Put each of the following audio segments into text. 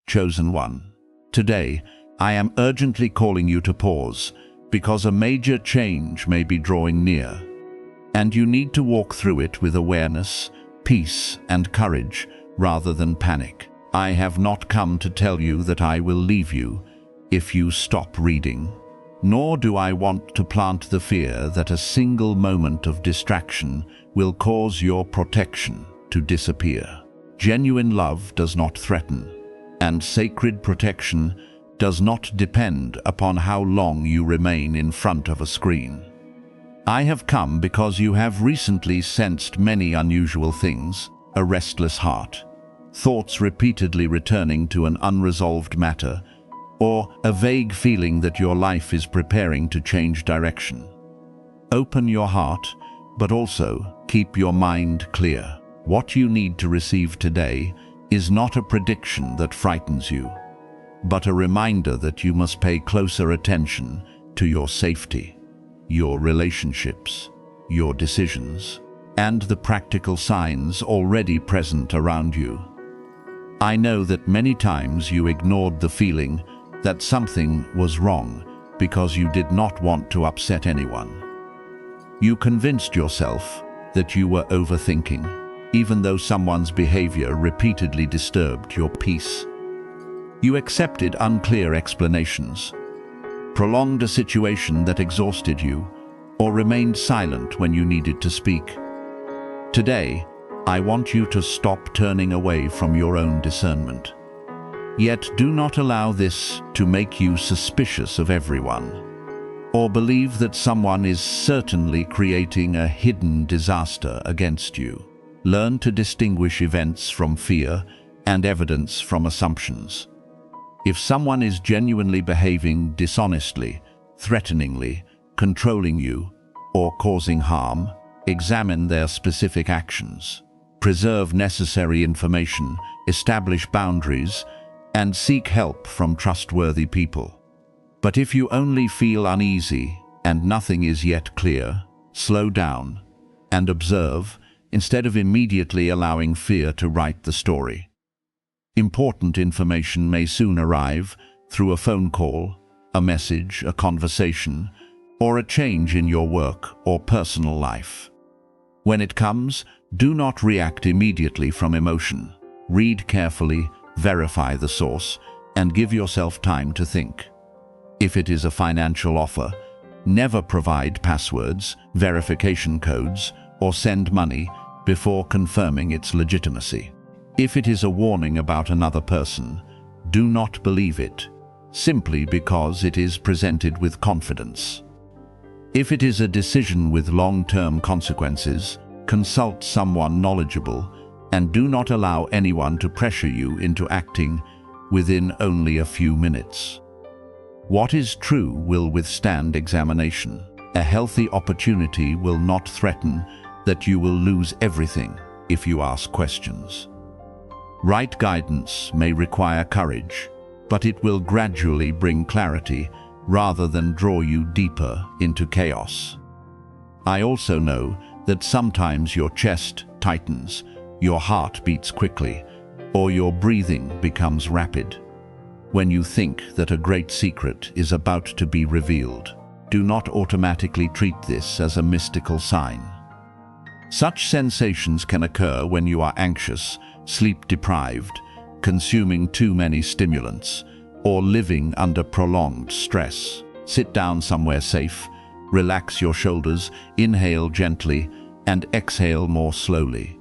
chosen one. Today, I am urgently calling you to pause, because a major change may be drawing near, and you need to walk through it with awareness, peace, and courage, rather than panic. I have not come to tell you that I will leave you if you stop reading, nor do I want to plant the fear that a single moment of distraction will cause your protection to disappear. Genuine love does not threaten, and sacred protection does not depend upon how long you remain in front of a screen. I have come because you have recently sensed many unusual things: a restless heart, thoughts repeatedly returning to an unresolved matter, or a vague feeling that your life is preparing to change direction. Open your heart, but also keep your mind clear. What you need to receive today is not a prediction that frightens you, but a reminder that you must pay closer attention to your safety, your relationships, your decisions, and the practical signs already present around you. I know that many times you ignored the feeling that something was wrong because you did not want to upset anyone. You convinced yourself that you were overthinking, even though someone's behavior repeatedly disturbed your peace. You accepted unclear explanations, prolonged a situation that exhausted you, or remained silent when you needed to speak. Today, I want you to stop turning away from your own discernment. Yet do not allow this to make you suspicious of everyone, or believe that someone is certainly creating a hidden disaster against you. Learn to distinguish events from fear and evidence from assumptions. If someone is genuinely behaving dishonestly, threateningly, controlling you, or causing harm, examine their specific actions. Preserve necessary information, establish boundaries, and seek help from trustworthy people. But if you only feel uneasy and nothing is yet clear, slow down and observe instead of immediately allowing fear to write the story. Important information may soon arrive through a phone call, a message, a conversation, or a change in your work or personal life. When it comes, do not react immediately from emotion. Read carefully, verify the source, and give yourself time to think. If it is a financial offer, never provide passwords, verification codes, or send money before confirming its legitimacy. If it is a warning about another person, do not believe it, simply because it is presented with confidence. If it is a decision with long-term consequences, consult someone knowledgeable and do not allow anyone to pressure you into acting within only a few minutes. What is true will withstand examination. A healthy opportunity will not threaten that you will lose everything if you ask questions. Right guidance may require courage, but it will gradually bring clarity rather than draw you deeper into chaos. I also know that sometimes your chest tightens, your heart beats quickly, or your breathing becomes rapid. When you think that a great secret is about to be revealed, do not automatically treat this as a mystical sign. Such sensations can occur when you are anxious, sleep-deprived, consuming too many stimulants, or living under prolonged stress. Sit down somewhere safe, relax your shoulders, inhale gently, and exhale more slowly.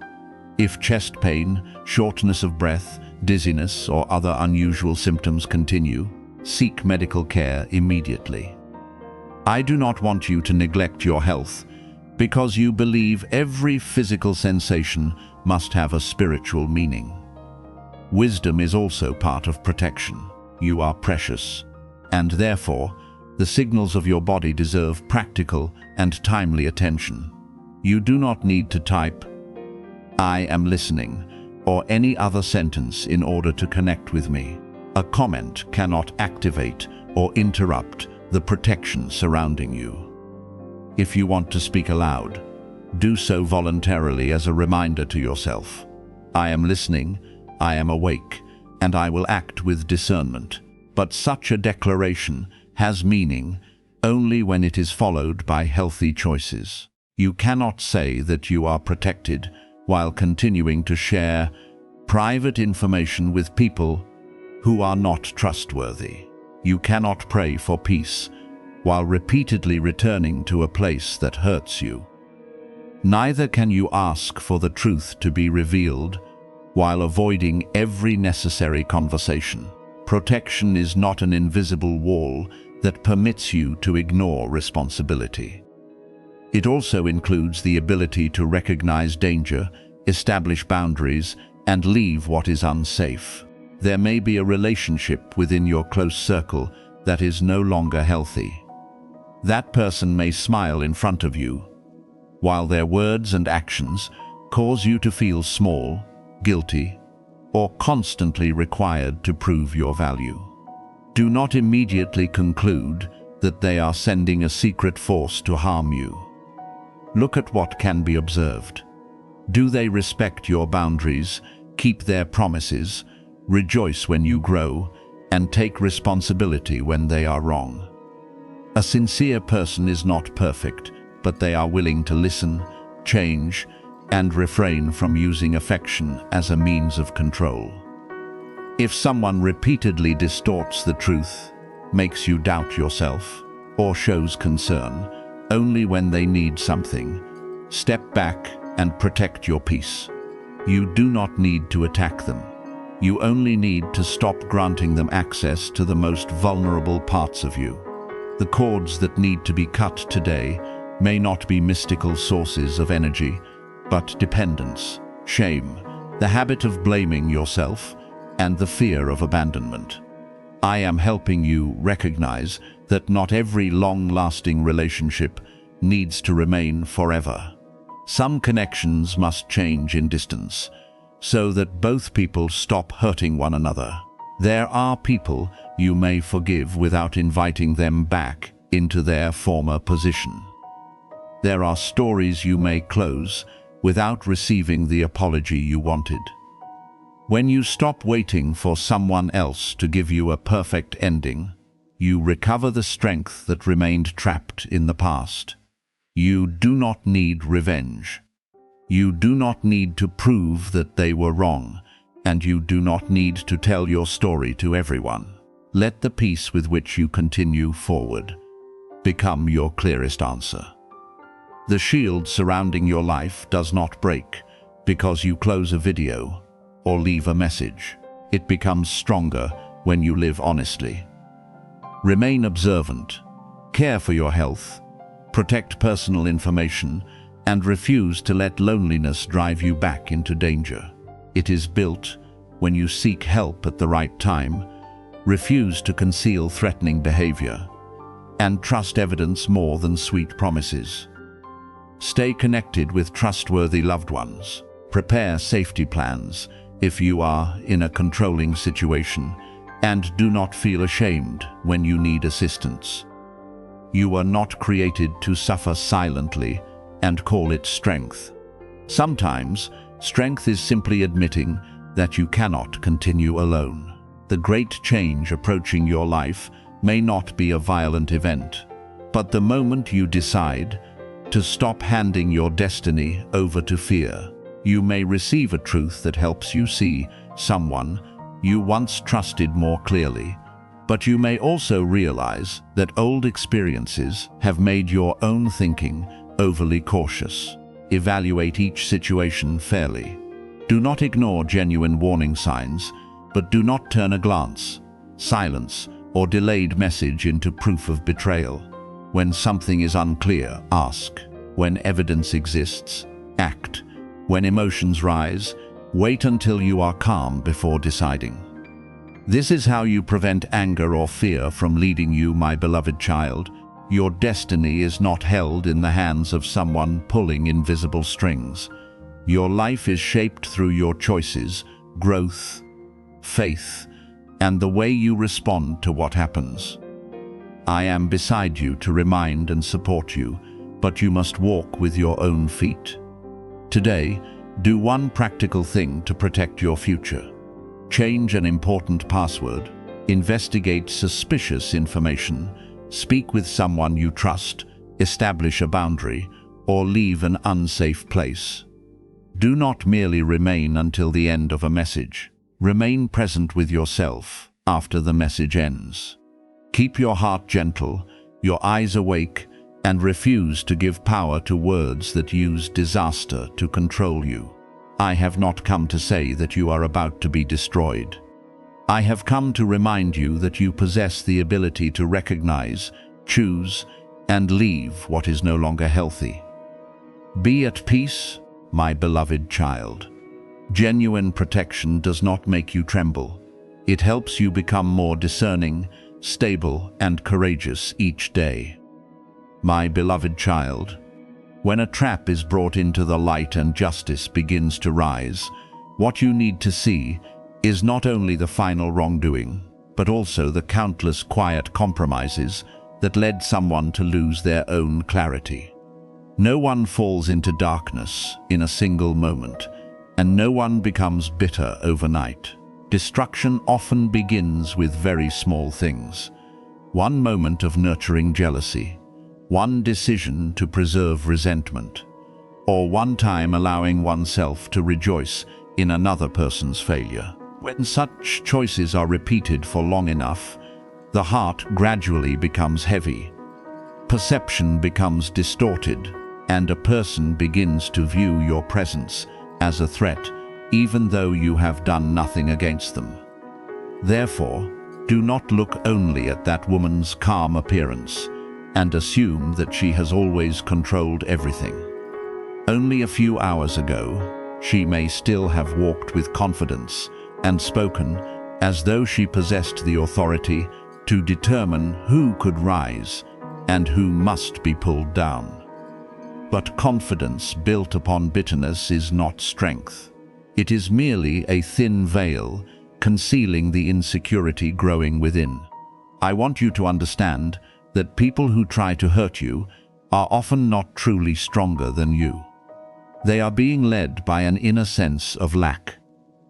If chest pain, shortness of breath, dizziness, or other unusual symptoms continue, seek medical care immediately. I do not want you to neglect your health because you believe every physical sensation must have a spiritual meaning. Wisdom is also part of protection. You are precious, and therefore, the signals of your body deserve practical and timely attention. You do not need to type, "I am listening," or any other sentence in order to connect with me. A comment cannot activate or interrupt the protection surrounding you. If you want to speak aloud, do so voluntarily as a reminder to yourself. I am listening, I am awake, and I will act with discernment. But such a declaration has meaning only when it is followed by healthy choices. You cannot say that you are protected while continuing to share private information with people who are not trustworthy. You cannot pray for peace while repeatedly returning to a place that hurts you. Neither can you ask for the truth to be revealed while avoiding every necessary conversation. Protection is not an invisible wall that permits you to ignore responsibility. It also includes the ability to recognize danger, establish boundaries, and leave what is unsafe. There may be a relationship within your close circle that is no longer healthy. That person may smile in front of you, while their words and actions cause you to feel small, guilty, or constantly required to prove your value. Do not immediately conclude that they are sending a secret force to harm you. Look at what can be observed. Do they respect your boundaries, keep their promises, rejoice when you grow, and take responsibility when they are wrong? A sincere person is not perfect, but they are willing to listen, change, and refrain from using affection as a means of control. If someone repeatedly distorts the truth, makes you doubt yourself, or shows concern only when they need something, step back and protect your peace. You do not need to attack them. You only need to stop granting them access to the most vulnerable parts of you. The cords that need to be cut today may not be mystical sources of energy, but dependence, shame, the habit of blaming yourself, and the fear of abandonment. I am helping you recognize that not every long-lasting relationship needs to remain forever. Some connections must change in distance, so that both people stop hurting one another. There are people you may forgive without inviting them back into their former position. There are stories you may close without receiving the apology you wanted. When you stop waiting for someone else to give you a perfect ending, you recover the strength that remained trapped in the past. You do not need revenge. You do not need to prove that they were wrong, and you do not need to tell your story to everyone. Let the peace with which you continue forward become your clearest answer. The shield surrounding your life does not break because you close a video or leave a message. It becomes stronger when you live honestly. Remain observant, care for your health, protect personal information, and refuse to let loneliness drive you back into danger. It is built when you seek help at the right time, refuse to conceal threatening behavior, and trust evidence more than sweet promises. Stay connected with trustworthy loved ones. Prepare safety plans if you are in a controlling situation, and do not feel ashamed when you need assistance. You are not created to suffer silently and call it strength. Sometimes, strength is simply admitting that you cannot continue alone. The great change approaching your life may not be a violent event, but the moment you decide to stop handing your destiny over to fear, you may receive a truth that helps you see someone you once trusted more clearly. But you may also realize that old experiences have made your own thinking overly cautious. Evaluate each situation fairly. Do not ignore genuine warning signs, but do not turn a glance, silence, or delayed message into proof of betrayal. When something is unclear, ask. When evidence exists, act. When emotions rise, wait until you are calm before deciding. This is how you prevent anger or fear from leading you, my beloved child. Your destiny is not held in the hands of someone pulling invisible strings. Your life is shaped through your choices, growth, faith, and the way you respond to what happens. I am beside you to remind and support you, but you must walk with your own feet. Today, do one practical thing to protect your future. Change an important password, investigate suspicious information, speak with someone you trust, establish a boundary, or leave an unsafe place. Do not merely remain until the end of a message. Remain present with yourself after the message ends. Keep your heart gentle, your eyes awake, and refuse to give power to words that use disaster to control you. I have not come to say that you are about to be destroyed. I have come to remind you that you possess the ability to recognize, choose, and leave what is no longer healthy. Be at peace, my beloved child. Genuine protection does not make you tremble. It helps you become more discerning, stable, and courageous each day. My beloved child, when a trap is brought into the light and justice begins to rise, what you need to see is not only the final wrongdoing, but also the countless quiet compromises that led someone to lose their own clarity. No one falls into darkness in a single moment, and no one becomes bitter overnight. Destruction often begins with very small things. One moment of nurturing jealousy, one decision to preserve resentment, or one time allowing oneself to rejoice in another person's failure. When such choices are repeated for long enough, the heart gradually becomes heavy. Perception becomes distorted, and a person begins to view your presence as a threat, even though you have done nothing against them. Therefore, do not look only at that woman's calm appearance and assume that she has always controlled everything. Only a few hours ago, she may still have walked with confidence and spoken as though she possessed the authority to determine who could rise and who must be pulled down. But confidence built upon bitterness is not strength. It is merely a thin veil concealing the insecurity growing within. I want you to understand that people who try to hurt you are often not truly stronger than you. They are being led by an inner sense of lack.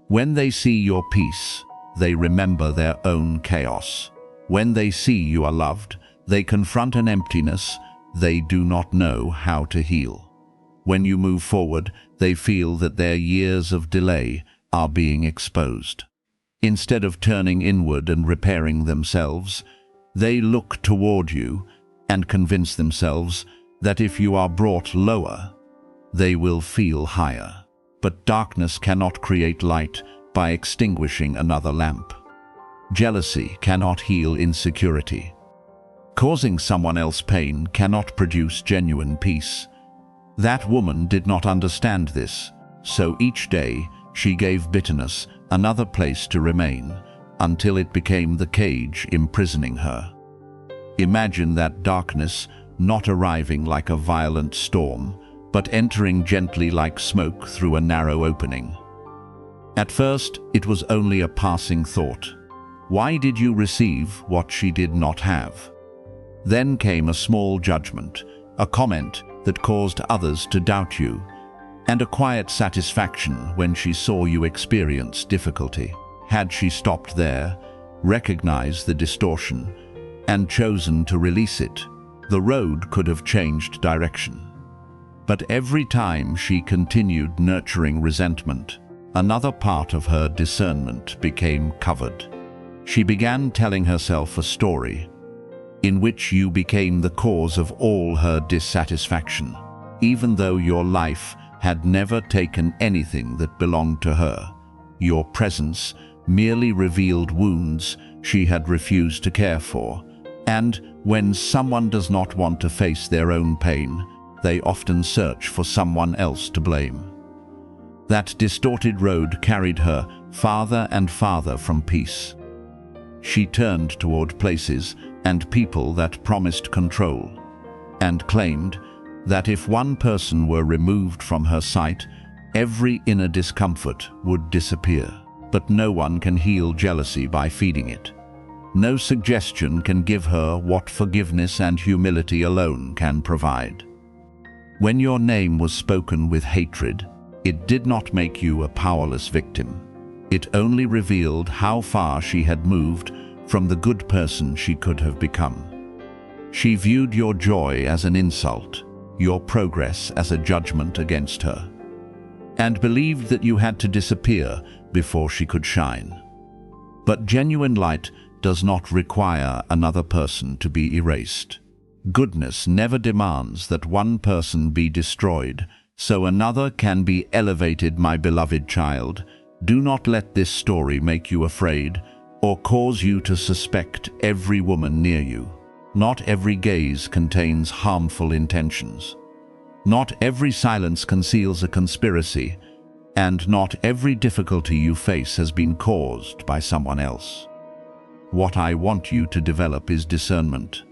When they see your peace, they remember their own chaos. When they see you are loved, they confront an emptiness they do not know how to heal. When you move forward, they feel that their years of delay are being exposed. Instead of turning inward and repairing themselves, they look toward you and convince themselves that if you are brought lower, they will feel higher. But darkness cannot create light by extinguishing another lamp. Jealousy cannot heal insecurity. Causing someone else pain cannot produce genuine peace. That woman did not understand this, so each day she gave bitterness another place to remain until it became the cage imprisoning her. Imagine that darkness not arriving like a violent storm, but entering gently like smoke through a narrow opening. At first, it was only a passing thought. Why did you receive what she did not have? Then came a small judgment, a comment that caused others to doubt you, and a quiet satisfaction when she saw you experience difficulty. Had she stopped there, recognized the distortion, and chosen to release it, the road could have changed direction. But every time she continued nurturing resentment, another part of her discernment became covered. She began telling herself a story in which you became the cause of all her dissatisfaction, even though your life had never taken anything that belonged to her. Your presence merely revealed wounds she had refused to care for, and when someone does not want to face their own pain, they often search for someone else to blame. That distorted road carried her farther and farther from peace. She turned toward places and people that promised control, and claimed that if one person were removed from her sight, every inner discomfort would disappear. But no one can heal jealousy by feeding it. No suggestion can give her what forgiveness and humility alone can provide. When your name was spoken with hatred, it did not make you a powerless victim. It only revealed how far she had moved from the good person she could have become. She viewed your joy as an insult, your progress as a judgment against her, and believed that you had to disappear before she could shine. But genuine light does not require another person to be erased. Goodness never demands that one person be destroyed, so another can be elevated. My beloved child, do not let this story make you afraid or cause you to suspect every woman near you. Not every gaze contains harmful intentions. Not every silence conceals a conspiracy, and not every difficulty you face has been caused by someone else. What I want you to develop is discernment.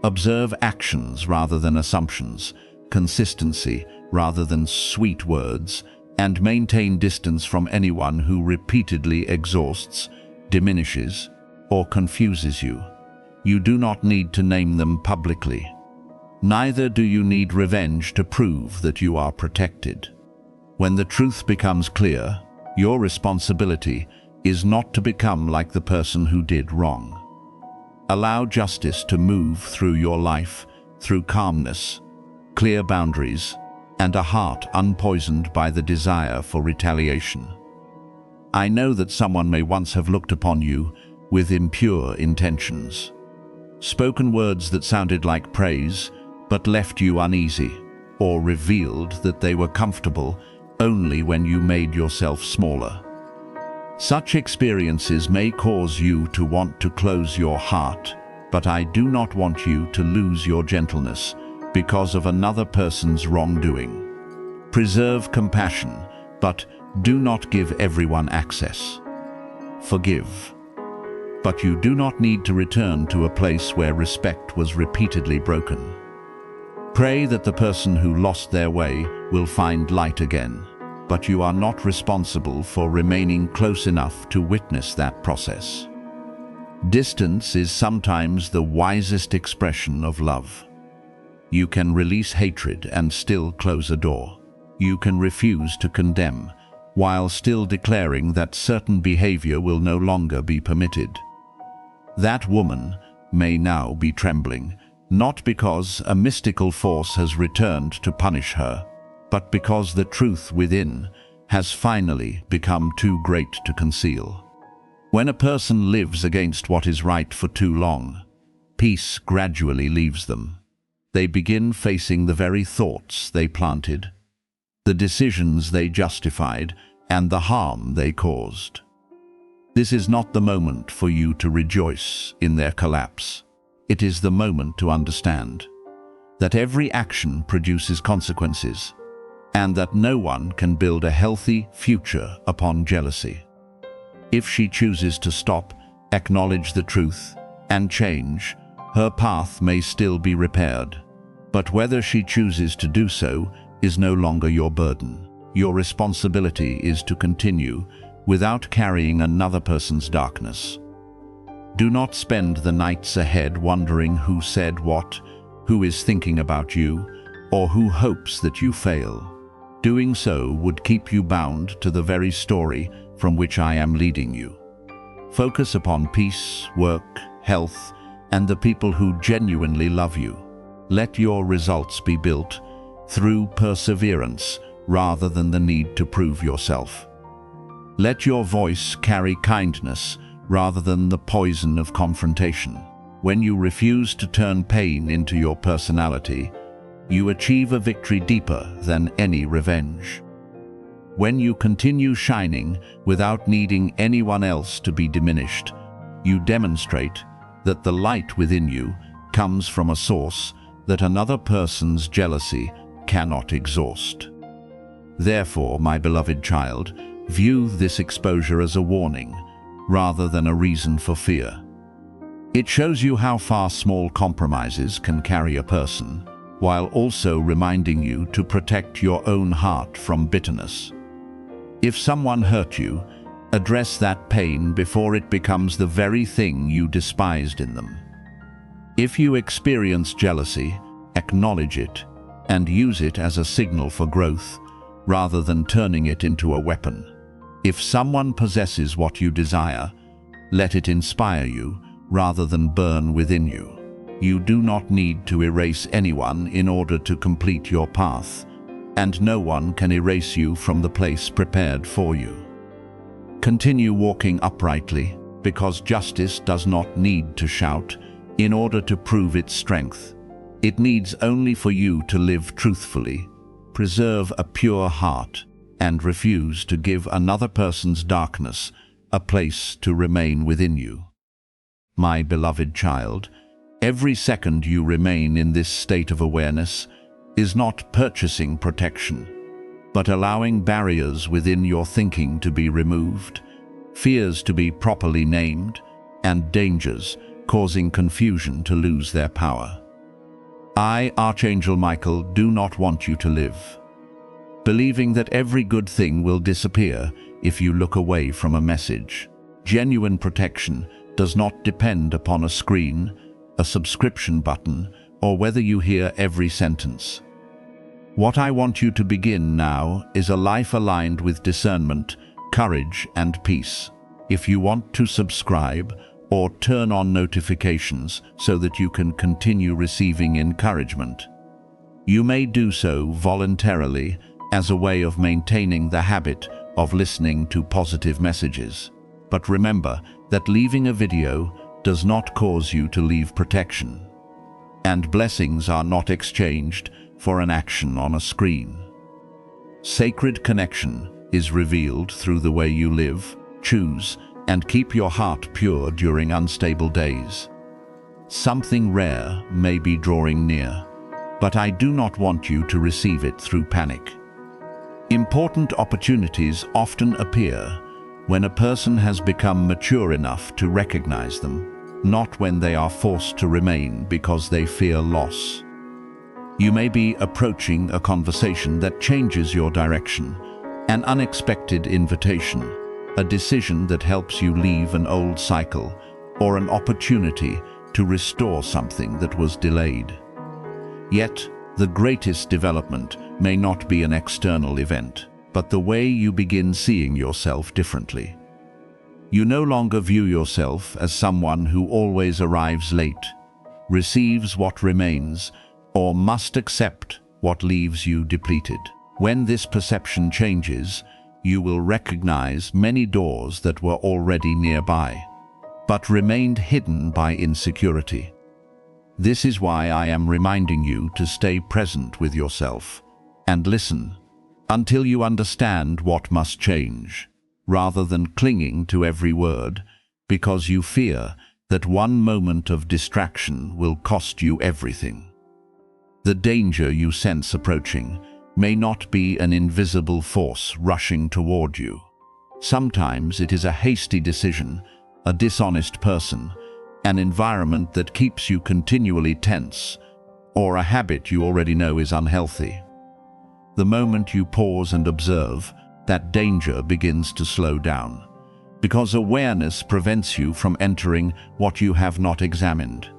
Observe actions rather than assumptions, consistency rather than sweet words, and maintain distance from anyone who repeatedly exhausts, diminishes, or confuses you. You do not need to name them publicly. Neither do you need revenge to prove that you are protected. When the truth becomes clear, your responsibility is not to become like the person who did wrong. Allow justice to move through your life, through calmness, clear boundaries, and a heart unpoisoned by the desire for retaliation. I know that someone may once have looked upon you with impure intentions. Spoken words that sounded like praise but left you uneasy, or revealed that they were comfortable only when you made yourself smaller. Such experiences may cause you to want to close your heart, but I do not want you to lose your gentleness because of another person's wrongdoing. Preserve compassion, but do not give everyone access. Forgive. But you do not need to return to a place where respect was repeatedly broken. Pray that the person who lost their way will find light again, but you are not responsible for remaining close enough to witness that process. Distance is sometimes the wisest expression of love. You can release hatred and still close a door. You can refuse to condemn, while still declaring that certain behavior will no longer be permitted. That woman may now be trembling, not because a mystical force has returned to punish her, but because the truth within has finally become too great to conceal. When a person lives against what is right for too long, peace gradually leaves them. They begin facing the very thoughts they planted, the decisions they justified, and the harm they caused. This is not the moment for you to rejoice in their collapse. It is the moment to understand that every action produces consequences, and that no one can build a healthy future upon jealousy. If she chooses to stop, acknowledge the truth, and change, her path may still be repaired. But whether she chooses to do so is no longer your burden. Your responsibility is to continue without carrying another person's darkness. Do not spend the nights ahead wondering who said what, who is thinking about you, or who hopes that you fail. Doing so would keep you bound to the very story from which I am leading you. Focus upon peace, work, health, and the people who genuinely love you. Let your results be built through perseverance rather than the need to prove yourself. Let your voice carry kindness rather than the poison of confrontation. When you refuse to turn pain into your personality, you achieve a victory deeper than any revenge. When you continue shining without needing anyone else to be diminished, you demonstrate that the light within you comes from a source that another person's jealousy cannot exhaust. Therefore, my beloved child, view this exposure as a warning rather than a reason for fear. It shows you how far small compromises can carry a person, while also reminding you to protect your own heart from bitterness. If someone hurt you, address that pain before it becomes the very thing you despised in them. If you experience jealousy, acknowledge it and use it as a signal for growth rather than turning it into a weapon. If someone possesses what you desire, let it inspire you rather than burn within you. You do not need to erase anyone in order to complete your path, and no one can erase you from the place prepared for you. Continue walking uprightly, because justice does not need to shout in order to prove its strength. It needs only for you to live truthfully, preserve a pure heart, and refuse to give another person's darkness a place to remain within you. My beloved child, every second you remain in this state of awareness is not purchasing protection, but allowing barriers within your thinking to be removed, fears to be properly named, and dangers causing confusion to lose their power. I, Archangel Michael, do not want you to live believing that every good thing will disappear if you look away from a message. Genuine protection does not depend upon a screen, a subscription button, or whether you hear every sentence. What I want you to begin now is a life aligned with discernment, courage, and peace. If you want to subscribe or turn on notifications so that you can continue receiving encouragement, you may do so voluntarily as a way of maintaining the habit of listening to positive messages. But remember that leaving a video does not cause you to leave protection, and blessings are not exchanged for an action on a screen. Sacred connection is revealed through the way you live, choose, and keep your heart pure during unstable days. Something rare may be drawing near, but I do not want you to receive it through panic. Important opportunities often appear when a person has become mature enough to recognize them, not when they are forced to remain because they fear loss. You may be approaching a conversation that changes your direction, an unexpected invitation, a decision that helps you leave an old cycle, or an opportunity to restore something that was delayed. Yet, the greatest development may not be an external event, but the way you begin seeing yourself differently. You no longer view yourself as someone who always arrives late, receives what remains, or must accept what leaves you depleted. When this perception changes, you will recognize many doors that were already nearby, but remained hidden by insecurity. This is why I am reminding you to stay present with yourself and listen until you understand what must change, rather than clinging to every word because you fear that one moment of distraction will cost you everything. The danger you sense approaching may not be an invisible force rushing toward you. Sometimes it is a hasty decision, a dishonest person, an environment that keeps you continually tense, or a habit you already know is unhealthy. The moment you pause and observe, that danger begins to slow down, because awareness prevents you from entering what you have not examined.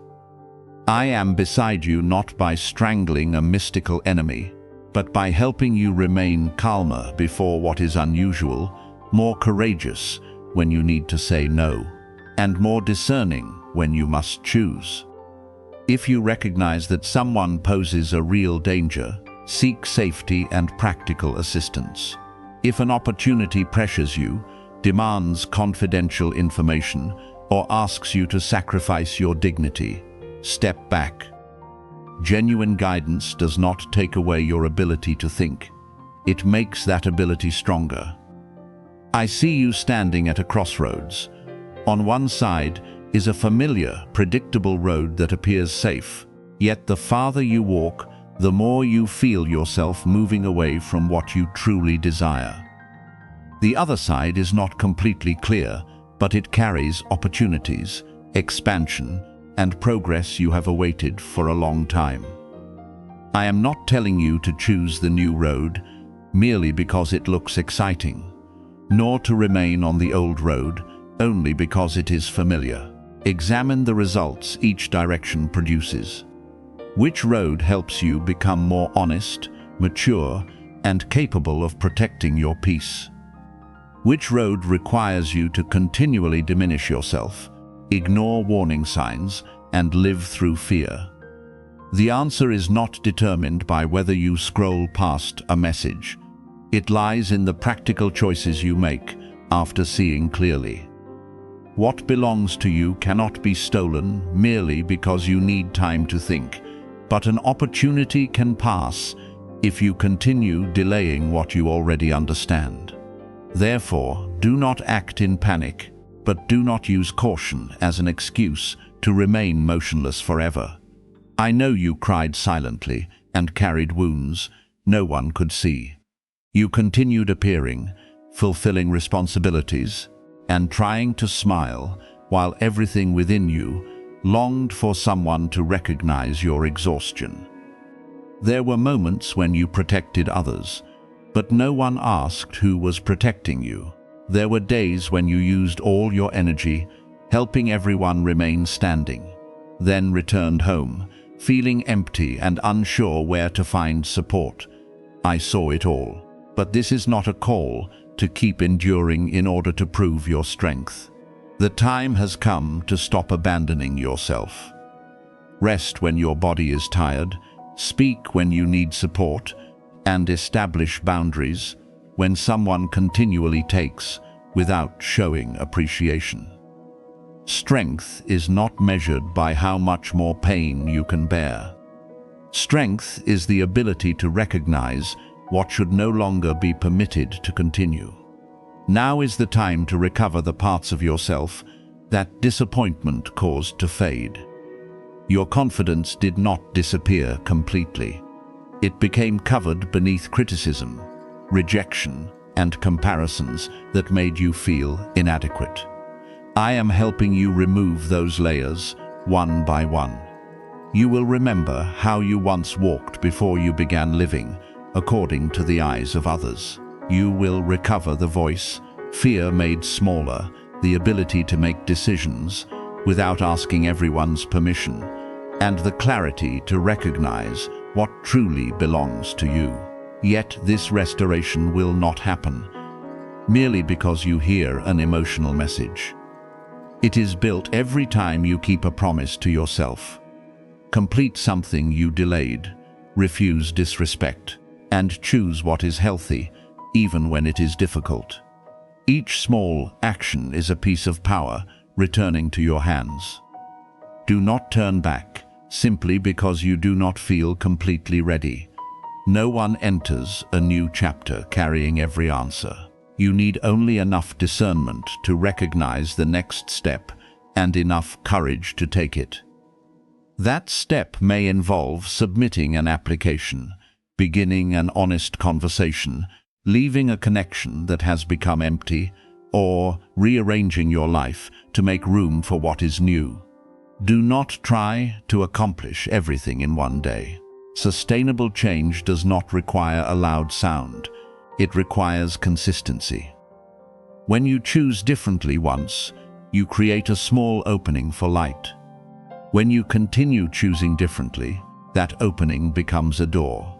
I am beside you not by strangling a mystical enemy, but by helping you remain calmer before what is unusual, more courageous when you need to say no, and more discerning when you must choose. If you recognize that someone poses a real danger, seek safety and practical assistance. If an opportunity pressures you, demands confidential information, or asks you to sacrifice your dignity, step back. Genuine guidance does not take away your ability to think. It makes that ability stronger. I see you standing at a crossroads. On one side is a familiar, predictable road that appears safe. Yet the farther you walk, the more you feel yourself moving away from what you truly desire. The other side is not completely clear, but it carries opportunities, expansion, and progress you have awaited for a long time. I am not telling you to choose the new road merely because it looks exciting, nor to remain on the old road only because it is familiar. Examine the results each direction produces. Which road helps you become more honest, mature, and capable of protecting your peace? Which road requires you to continually diminish yourself, ignore warning signs, and live through fear? The answer is not determined by whether you scroll past a message. It lies in the practical choices you make after seeing clearly. What belongs to you cannot be stolen merely because you need time to think, but an opportunity can pass if you continue delaying what you already understand. Therefore, do not act in panic, but do not use caution as an excuse to remain motionless forever. I know you cried silently and carried wounds no one could see. You continued appearing, fulfilling responsibilities, and trying to smile while everything within you longed for someone to recognize your exhaustion. There were moments when you protected others, but no one asked who was protecting you. There were days when you used all your energy, helping everyone remain standing, then returned home, feeling empty and unsure where to find support. I saw it all, but this is not a call to keep enduring in order to prove your strength. The time has come to stop abandoning yourself. Rest when your body is tired, speak when you need support, and establish boundaries when someone continually takes without showing appreciation. Strength is not measured by how much more pain you can bear. Strength is the ability to recognize what should no longer be permitted to continue. Now is the time to recover the parts of yourself that disappointment caused to fade. Your confidence did not disappear completely. It became covered beneath criticism, rejection, and comparisons that made you feel inadequate. I am helping you remove those layers one by one. You will remember how you once walked before you began living according to the eyes of others. You will recover the voice, fear made smaller, the ability to make decisions without asking everyone's permission, and the clarity to recognize what truly belongs to you. Yet this restoration will not happen merely because you hear an emotional message. It is built every time you keep a promise to yourself. Complete something you delayed, refuse disrespect, and choose what is healthy, even when it is difficult. Each small action is a piece of power returning to your hands. Do not turn back simply because you do not feel completely ready. No one enters a new chapter carrying every answer. You need only enough discernment to recognize the next step and enough courage to take it. That step may involve submitting an application, beginning an honest conversation, leaving a connection that has become empty, or rearranging your life to make room for what is new. Do not try to accomplish everything in one day. Sustainable change does not require a loud sound. It requires consistency. When you choose differently once, you create a small opening for light. When you continue choosing differently, that opening becomes a door.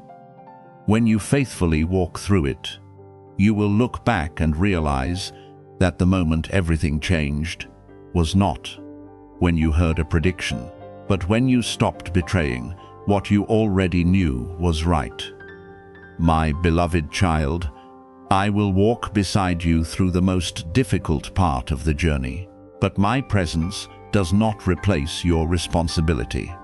When you faithfully walk through it, you will look back and realize that the moment everything changed was not when you heard a prediction, but when you stopped betraying what you already knew was right. My beloved child, I will walk beside you through the most difficult part of the journey, but my presence does not replace your responsibility.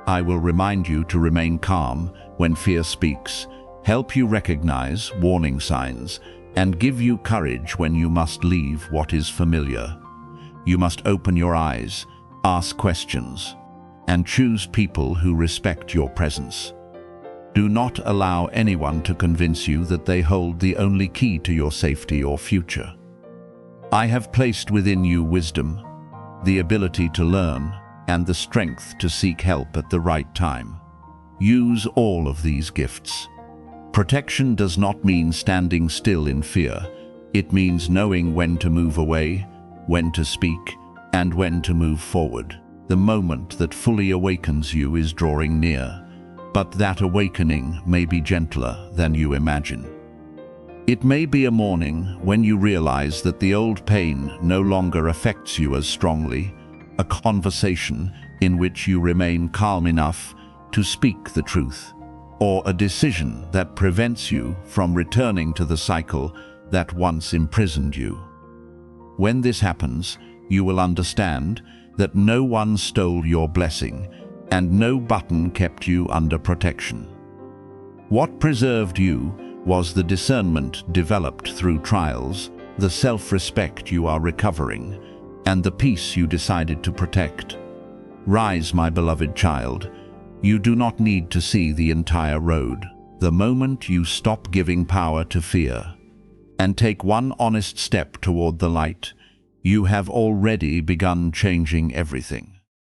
I will remind you to remain calm when fear speaks, help you recognize warning signs, and give you courage when you must leave what is familiar. You must open your eyes, ask questions, and choose people who respect your presence. Do not allow anyone to convince you that they hold the only key to your safety or future. I have placed within you wisdom, the ability to learn, and the strength to seek help at the right time. Use all of these gifts. Protection does not mean standing still in fear. It means knowing when to move away, when to speak, and when to move forward. The moment that fully awakens you is drawing near, but that awakening may be gentler than you imagine. It may be a morning when you realize that the old pain no longer affects you as strongly, a conversation in which you remain calm enough to speak the truth, or a decision that prevents you from returning to the cycle that once imprisoned you. When this happens, you will understand that no one stole your blessing and no button kept you under protection. What preserved you was the discernment developed through trials, the self-respect you are recovering, and the peace you decided to protect. Rise, my beloved child. You do not need to see the entire road. The moment you stop giving power to fear and take one honest step toward the light, you have already begun changing everything.